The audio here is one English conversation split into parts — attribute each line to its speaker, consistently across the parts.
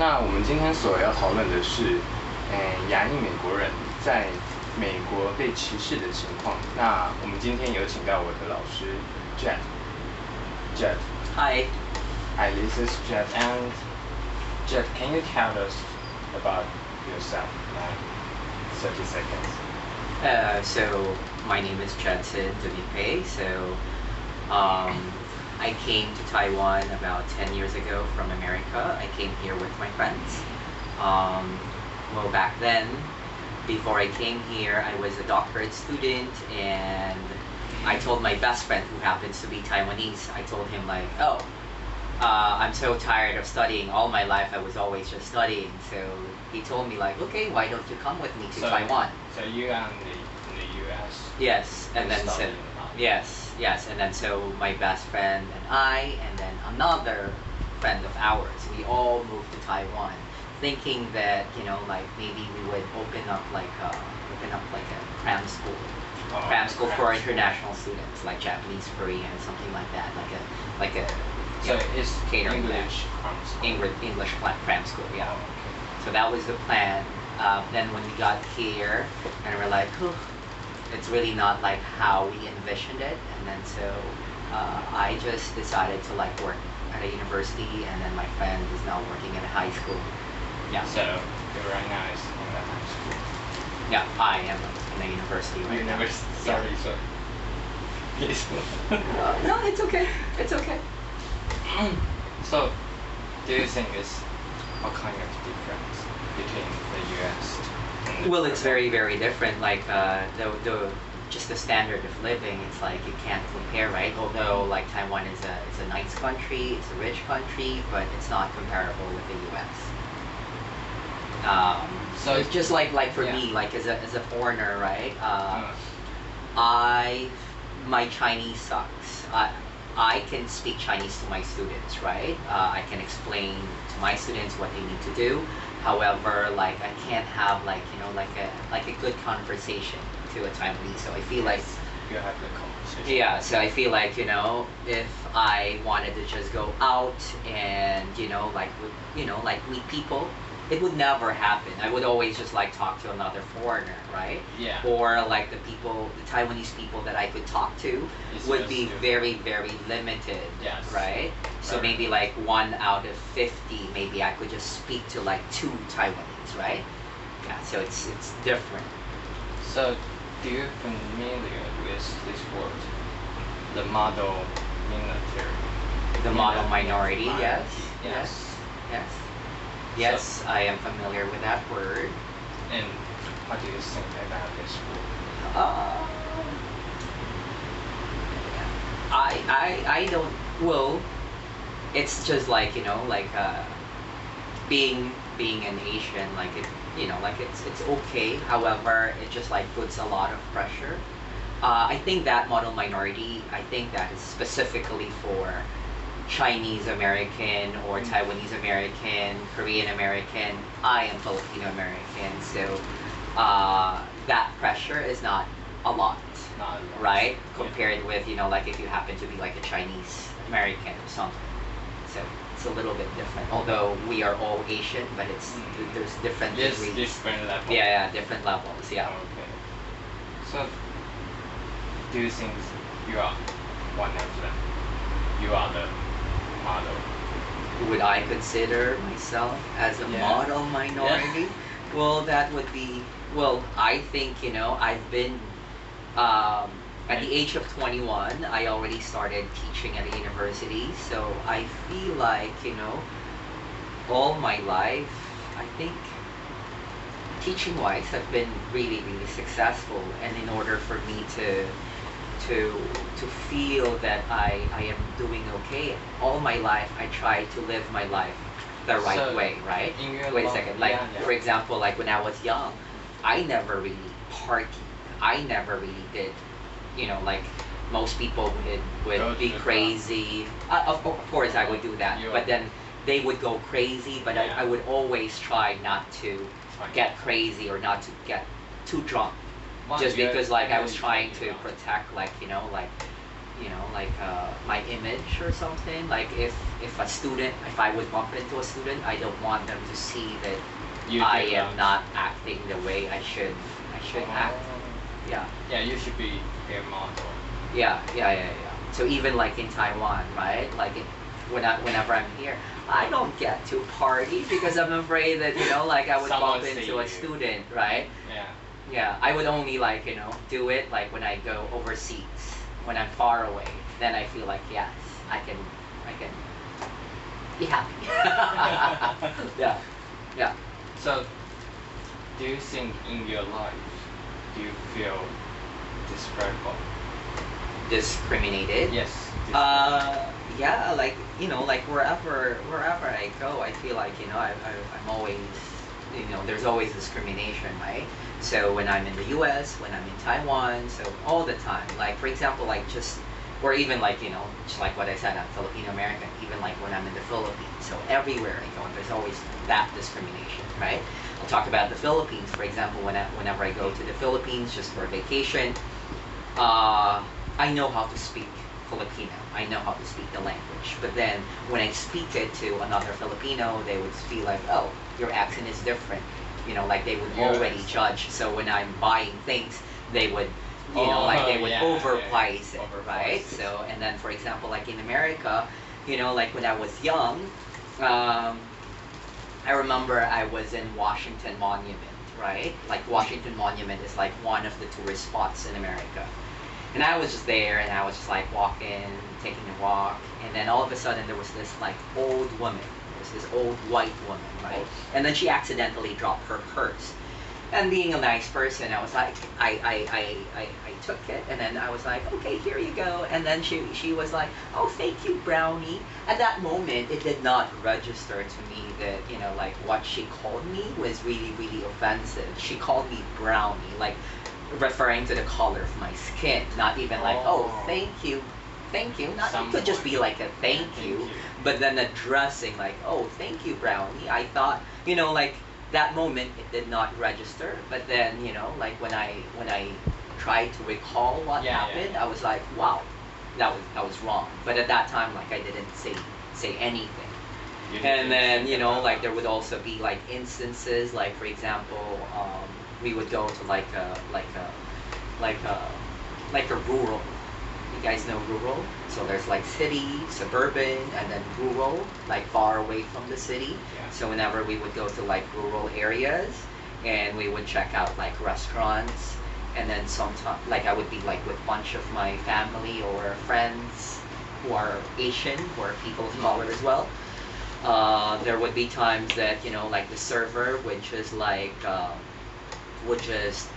Speaker 1: 那我们今天所要讨论的是，亚裔美国人在美国被歧视的情况。那我们今天有请到我的老师 Jet。Hi. Hi, this is Jet. And Jet, can you tell us about yourself? 30 seconds.
Speaker 2: So my name is Judson Demipe. I came to Taiwan about 10 years ago from America. I came here with my friends. Well, back then, before I came here, I was a doctorate student, and I told my best friend, who happens to be Taiwanese, I told him like, I'm so tired of studying. All my life I was always just studying. So he told me like, okay, why don't you come with me to Taiwan?
Speaker 1: So you are in the US?
Speaker 2: Yes, and then so, yes, and then so my best friend and I, and then another friend of ours, we all moved to Taiwan, thinking that like maybe we would open up like a cram school. Cram school for international students, like Japanese, Korean, something like that, like a
Speaker 1: so it's
Speaker 2: catering
Speaker 1: English cram school.
Speaker 2: English cram school, yeah.
Speaker 1: Oh, okay.
Speaker 2: So that was the plan. Then when we got here, and we're like, it's really not like how we envisioned it. And then so I just decided to like work at a university, and then my friend is now working at a high school. Yeah.
Speaker 1: So you're right now is in the high school.
Speaker 2: Yeah, I am in a university right now.
Speaker 1: Sorry. Please.
Speaker 2: No, it's okay. It's okay.
Speaker 1: So, do you think it's what kind of difference between the US and the
Speaker 2: Well, it's very, very different. Like just the standard of living, it's like you can't compare, right? Although like Taiwan is a nice country, it's a rich country, but it's not comparable with the US. So it's just like for me, like as a foreigner, right? My Chinese sucks. I can speak Chinese to my students, right? I can explain to my students what they need to do. However, like I can't have like a good conversation to a Taiwanese. So I feel like
Speaker 1: you have the conversation.
Speaker 2: Yeah. So I feel like if I wanted to just go out and like meet people, it would never happen. I would always just like talk to another foreigner, right?
Speaker 1: Yeah.
Speaker 2: Or like the Taiwanese people that I could talk to would be very, very limited.
Speaker 1: Yes.
Speaker 2: Right? So maybe like 1 out of 50, maybe I could just speak to like 2 Taiwanese, right? Yeah, so it's different.
Speaker 1: So do you familiar with this word? The model military.
Speaker 2: The model minority, yes.
Speaker 1: Yes.
Speaker 2: Yes, I am familiar with that word.
Speaker 1: And what do you think about this word?
Speaker 2: I don't. Well, it's just like being an Asian, like it's okay. However, it just like puts a lot of pressure. I think that model minority, I think that is specifically for Chinese American or Taiwanese American, Korean American. I am Filipino American, so that pressure is not a lot, right? Compared with like if you happen to be like a Chinese American or something. So it's a little bit different. Although we are all Asian, but there's different degrees.
Speaker 1: Different levels.
Speaker 2: Yeah, different levels. Yeah.
Speaker 1: Okay. So do you think you are one of them? You are the model.
Speaker 2: Would I consider myself as a model minority?
Speaker 1: Yeah.
Speaker 2: Well, that would be, I think, I've been, at the age of 21, I already started teaching at a university. So I feel like, all my life, I think, teaching-wise, I've been really, really successful. And in order for me to feel that I am doing okay, all my life I try to live my life the right way, right? Wait a second, like for example, like when I was young, I never really partied. I never really did, like most people would be crazy. Of course I would do that, but then they would go crazy, but I would always try not to get crazy or not to get too drunk. Just because like I was trying to protect like my image or something. Like if I would bump into a student, I don't want them to see that I am not acting the way I should act. Yeah.
Speaker 1: Yeah, you should be their model.
Speaker 2: Yeah. So even like in Taiwan, right? Like whenever I'm here, I don't get to party because I'm afraid that like I would bump into a student, right?
Speaker 1: Yeah.
Speaker 2: Yeah, I would only do it like when I go overseas, when I'm far away. Then I feel like yes, I can be happy. Yeah.
Speaker 1: So, do you think in your life, do you feel
Speaker 2: Discriminated?
Speaker 1: Yes.
Speaker 2: Yeah, like wherever I go, I feel like I'm always there's always discrimination, right? So when I'm in the U.S., when I'm in Taiwan, so all the time. Like for example, or even just like what I said, I'm Filipino American. Even like when I'm in the Philippines, so everywhere I go, there's always that discrimination, right? I'll talk about the Philippines, for example. Whenever I go to the Philippines just for vacation, I know how to speak Filipino. I know how to speak the language. But then when I speak it to another Filipino, they would feel like, oh, your accent is different. Like they would already judge. So when I'm buying things, they would, overprice it, right? So, and then for example, like in America, like when I was young, I remember I was in Washington Monument, right? Like Washington Monument is like one of the tourist spots in America. And I was just there, and I was just like walking, taking a walk, and then all of a sudden there was this like old woman. There was this old white woman, right? And then she accidentally dropped her purse. And being a nice person, I was like, I took it, and then I was like, okay, here you go. And then she was like, oh, thank you, Brownie. At that moment, it did not register to me that like what she called me was really, really offensive. She called me Brownie, like referring to the color of my skin, not even like, oh, thank you. Not, it could just be like a thank you, but then addressing like, oh, thank you, Brownie. I thought, like that moment it did not register, but then like when I tried to recall what happened, I was like, wow, that was wrong. But at that time, like I didn't say anything. And then like there would also be like instances, like for example, we would go to like a rural. You guys know rural? So there's like city, suburban, and then rural, like far away from the city.
Speaker 1: Yeah.
Speaker 2: So whenever we would go to like rural areas, and we would check out like restaurants, and then sometimes like I would be like with a bunch of my family or friends who are Asian, who are people of color as well. There would be times that like the server would just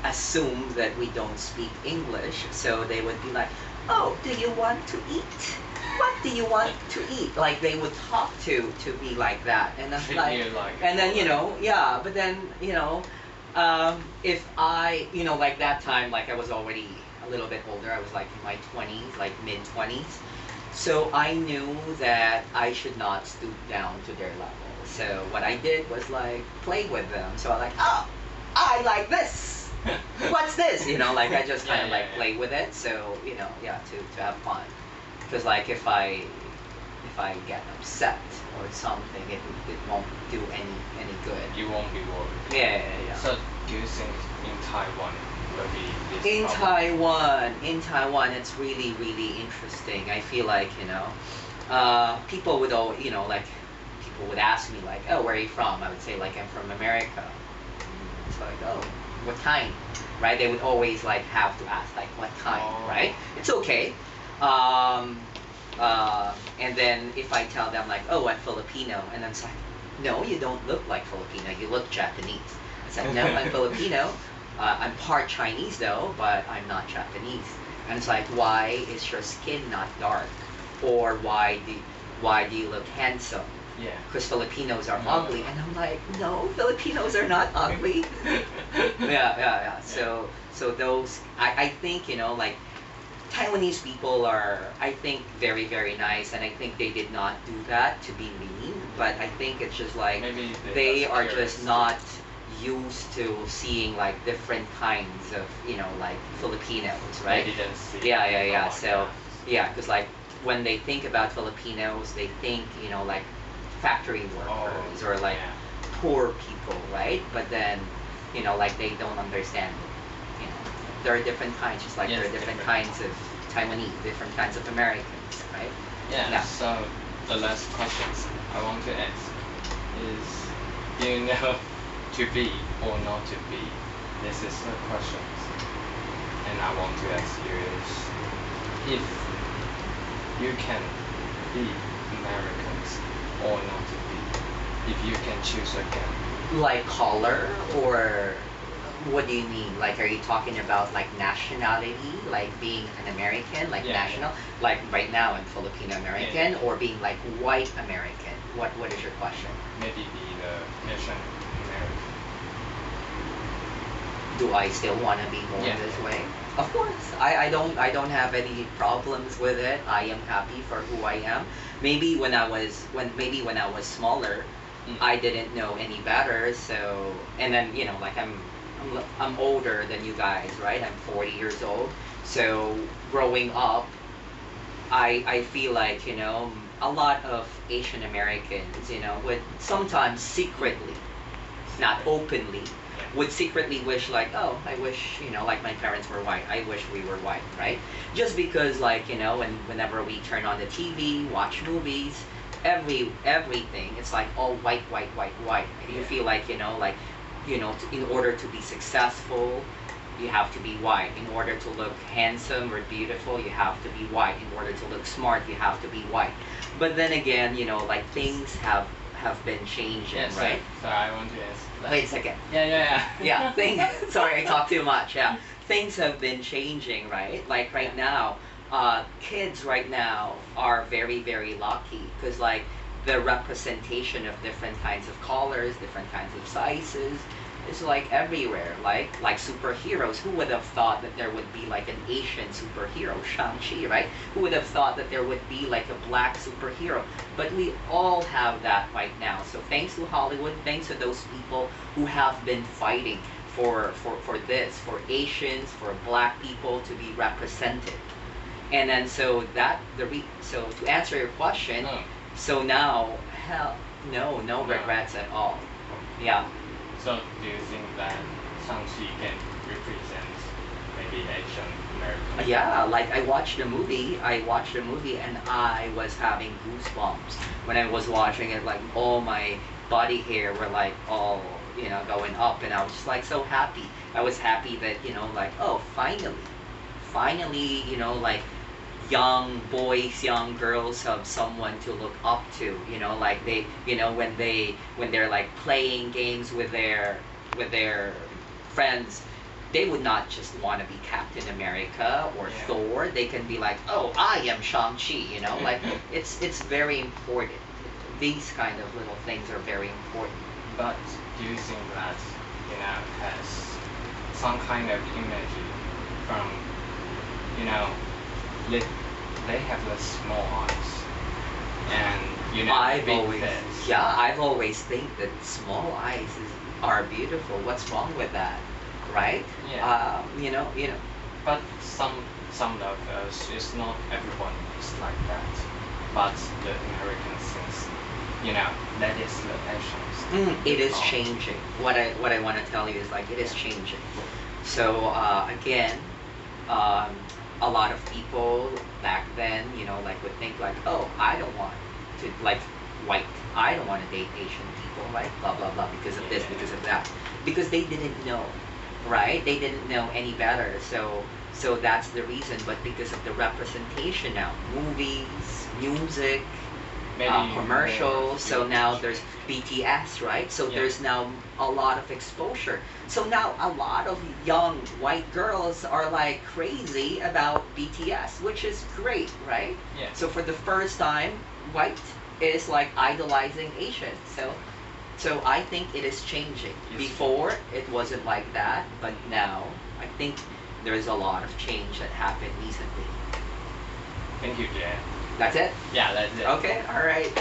Speaker 2: assume that we don't speak English, so they would be like, oh, do you want to eat? What do you want to eat? Like they would talk to me like that, and I'm like, and then but then if I like that time, like I was already a little bit older, I was like in my 20s, like mid-20s, so I knew that I should not stoop down to their level. So what I did was like play with them. So I'm like, oh, I like this. What's this? Like I just kind of play with it. So to have fun. Because like if I get upset or something, it won't do any good.
Speaker 1: You won't be worried.
Speaker 2: Yeah.
Speaker 1: So do you think in Taiwan will be this
Speaker 2: In
Speaker 1: problem?
Speaker 2: Taiwan, it's really, really interesting. I feel like people would people would ask me like, oh, where are you from? I would say like I'm from America. It's like, oh, what kind, right? They would always like have to ask like what kind, right? It's okay. And then if I tell them like, oh, I'm Filipino, and then it's like, no, you don't look like Filipino, you look Japanese. It's like, no, I'm Filipino. I'm part Chinese though, but I'm not Japanese. And it's like, why is your skin not dark? Or why do you look handsome?
Speaker 1: Yeah.
Speaker 2: Because Filipinos are ugly. And I'm like, no, Filipinos are not ugly. Yeah. So those, I think, like, Taiwanese people are, I think, very, very nice. And I think they did not do that to be mean. But I think it's just like,
Speaker 1: maybe
Speaker 2: they are just not used to seeing like different kinds of, like Filipinos, right?
Speaker 1: They didn't see.
Speaker 2: Yeah.
Speaker 1: Oh,
Speaker 2: So yeah, because like when they think about Filipinos, they think, like factory workers or like
Speaker 1: yeah.
Speaker 2: poor people, right? But then, like they don't understand. There are different kinds, just like
Speaker 1: Yes,
Speaker 2: there are different
Speaker 1: different.
Speaker 2: kinds of Taiwanese, different kinds of Americans, right?
Speaker 1: Yeah.
Speaker 2: Yeah.
Speaker 1: So the last questions I want to ask is, do you know to be or not to be? This is the questions, and I want to ask you is, if you can be Americans or not to be, if you can choose again.
Speaker 2: Like color, or what do you mean? Like, are you talking about like nationality, like being an American, like
Speaker 1: Yeah,
Speaker 2: national, like right now I'm Filipino American, or being like white American? What is your question?
Speaker 1: Maybe be the Asian American.
Speaker 2: Do I still want to be born
Speaker 1: Yeah.
Speaker 2: this way? Of course. I don't have any problems with it. I am happy for who I am. Maybe when I was smaller, I didn't know any better. So, and then like I'm older than you guys, right? I'm 40 years old. So growing up, I feel like a lot of Asian Americans would sometimes secretly, not openly, would secretly wish like, oh, I wish like my parents were white. I wish we were white, right? Just because like whenever we turn on the TV, watch movies, everything, it's like all white. And you feel like in order to be successful, you have to be white. In order to look handsome or beautiful, you have to be white. In order to look smart, you have to be white. But then again, like things have been changing,
Speaker 1: Yes,
Speaker 2: right?
Speaker 1: So I want to ask.
Speaker 2: Wait a second.
Speaker 1: Yeah.
Speaker 2: Yeah, things. Sorry, I talk too much. Yeah, things have been changing, right? Like right now, kids right now are very, very lucky because like the representation of different kinds of colors, different kinds of sizes, is like everywhere. Like superheroes. Who would have thought that there would be like an Asian superhero, Shang-Chi, right? Who would have thought that there would be like a black superhero? But we all have that right now. So thanks to Hollywood, thanks to those people who have been fighting for this, for Asians, for black people to be represented. And then so so to answer your question, so now hell no regrets at all. Yeah.
Speaker 1: So do you think that Shang-Chi can represent maybe Asian American?
Speaker 2: Yeah, like I watched the movie and I was having goosebumps when I was watching it. Like all my body hair were like all going up, and I was just like so happy. I was happy that like, oh, finally like young boys, young girls have someone to look up to. Like they when they're like playing games with their friends, they would not just want to be Captain America or Thor. They can be like, oh, I am Shang-Chi. Like it's very important. These kind of little things are very important.
Speaker 1: But do you think that has some kind of image from they have the small eyes and
Speaker 2: I've
Speaker 1: big
Speaker 2: always
Speaker 1: face.
Speaker 2: I've always think that small eyes are beautiful. What's wrong with that, right?
Speaker 1: Yeah.
Speaker 2: But
Speaker 1: But some of us, it's not everyone is like that. But the Americans things, that is the Asians.
Speaker 2: it is changing. What I want to tell you is like it is changing. So again, a lot of people back then, like would think like, oh, I don't want to like white. I don't want to date Asian people, right? Blah blah blah because of this, because of that, because they didn't know, right? They didn't know any better. So that's the reason. But because of the representation now, movies, music,
Speaker 1: Maybe
Speaker 2: commercials. So
Speaker 1: more
Speaker 2: now
Speaker 1: huge.
Speaker 2: there's BTS, right? So
Speaker 1: Yeah.
Speaker 2: there's now a lot of exposure. So now a lot of young white girls are like crazy about BTS, which is great, right?
Speaker 1: Yeah.
Speaker 2: So for the first time, white is like idolizing Asian. So I think it is changing.
Speaker 1: Yes.
Speaker 2: Before it wasn't like that, but now I think there's a lot of change that happened recently.
Speaker 1: Thank you, Jan.
Speaker 2: That's it?
Speaker 1: Yeah, that's it.
Speaker 2: Okay, all right.